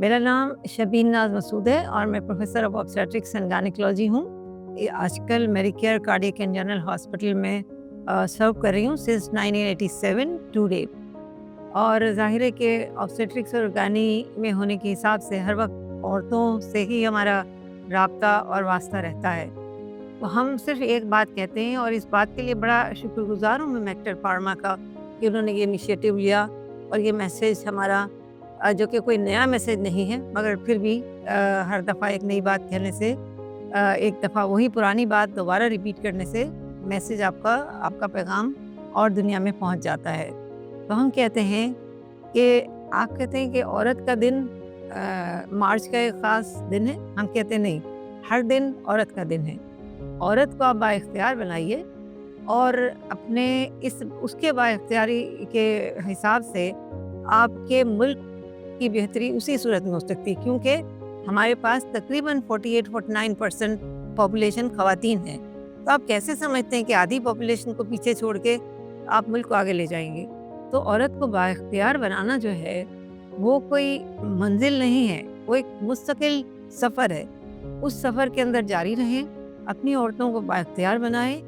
मेरा नाम शबीन नाज मसूद है और मैं professor of obstetrics and gynaecology हूँ। आजकल Medicare cardiac and general hospital में सर्व कर रही हूँ सिंस 1987 टू डेट। और ज़ाहिर है कि ऑब्स्टेट्रिक्स और गानी में होने के हिसाब से हर वक्त औरतों से ही हमारा राब्ता और वास्ता रहता है। तो हम सिर्फ एक बात कहते हैं और इस बात के लिए बड़ा शुक्रगुजार हूँ मैं मेक्टर फार्मा का कि उन्होंने ये इनिशिएटिव लिया और ये मैसेज हमारा जो कि कोई नया मैसेज नहीं है, मगर फिर भी हर दफ़ा एक नई बात कहने से एक दफ़ा वही पुरानी बात दोबारा रिपीट करने से मैसेज आपका पैगाम और दुनिया में पहुंच जाता है। तो हम कहते हैं कि आप कहते हैं कि औरत का दिन मार्च का एक ख़ास दिन है, हम कहते नहीं, हर दिन औरत का दिन है। औरत को आप बाइख्तियार बनाइए और अपने उसके बाइख्तियारी के हिसाब से आपके मुल्क की बेहतरी उसी सूरत में हो सकती है, क्योंकि हमारे पास तकरीबन 48-49% पॉपुलेशन ख़वातीन है। तो आप कैसे समझते हैं कि आधी पॉपुलेशन को पीछे छोड़ के आप मुल्क को आगे ले जाएंगे? तो औरत को बाइख्तियार बनाना जो है वो कोई मंजिल नहीं है, वो एक मुस्तकिल सफ़र है। उस सफ़र के अंदर जारी रहें, अपनी औरतों को बाइख्तियार बनाएं।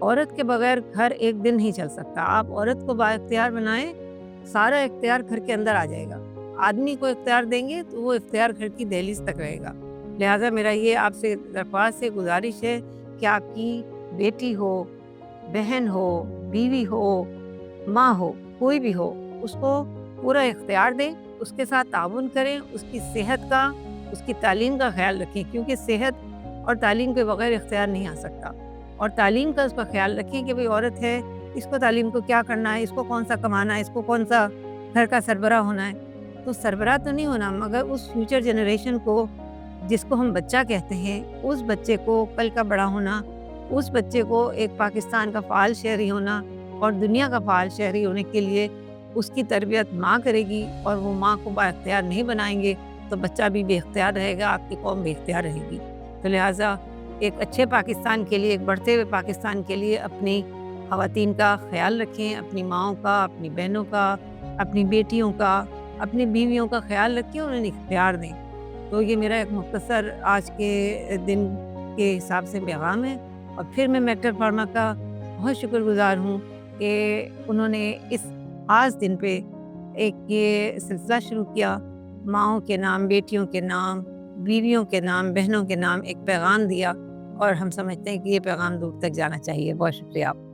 औरत के बगैर घर एक दिन नहीं चल सकता। आप औरत को बाइख्तियार बनाएं, सारा इख्तियार घर के अंदर आ जाएगा। आदमी को इख्तियार देंगे तो वो इख्तियार घर की दहलीज तक रहेगा। लिहाजा मेरा ये आपसे दरख्वास्त है, गुजारिश है कि आपकी बेटी हो, बहन हो, बीवी हो, माँ हो, कोई भी हो, उसको पूरा इख्तियार दें, उसके साथ ताउन करें, उसकी सेहत का, उसकी तालीम का ख्याल रखें, क्योंकि सेहत और तालीम के बगैर इख्तियार नहीं आ सकता। और तालीम का उसका ख्याल रखें कि भाई औरत है, इसको तालीम को क्या करना है, इसको कौन सा कमाना है, इसको कौन सा घर का सरबराह होना है। तो सरबराह तो नहीं होना, मगर उस फ्यूचर जनरेशन को, जिसको हम बच्चा कहते हैं, उस बच्चे को कल का बड़ा होना, उस बच्चे को एक पाकिस्तान का फ़ाल शहरी होना और दुनिया का फ़ाल शहरी होने के लिए उसकी तरबियत माँ करेगी। और वो माँ को बाइख्तियार नहीं बनाएंगे तो बच्चा भी बेख्तियार रहेगा, आपकी कौम बेख्तियार रहेगी। तो लिहाजा एक अच्छे पाकिस्तान के लिए, एक बढ़ते हुए पाकिस्तान के लिए अपनी ख़वातीन का ख्याल रखें, अपनी माँओं का, अपनी बहनों का, अपनी बेटियों का, अपनी बीवियों का ख्याल रखें, उन्हें इख्तियार दें। तो ये मेरा एक मुख्तसर आज के दिन के हिसाब से पैगाम है। और फिर मैं मेक्टर फार्मा का बहुत शुक्रगुजार हूँ कि उन्होंने इस ख़ास दिन पे एक ये सिलसिला शुरू किया, माँओं के नाम, बेटियों के नाम, बीवियों के नाम, बहनों के नाम एक पैगाम दिया, और हम समझते हैं कि ये पैगाम दूर तक जाना चाहिए। बहुत शुक्रिया आप।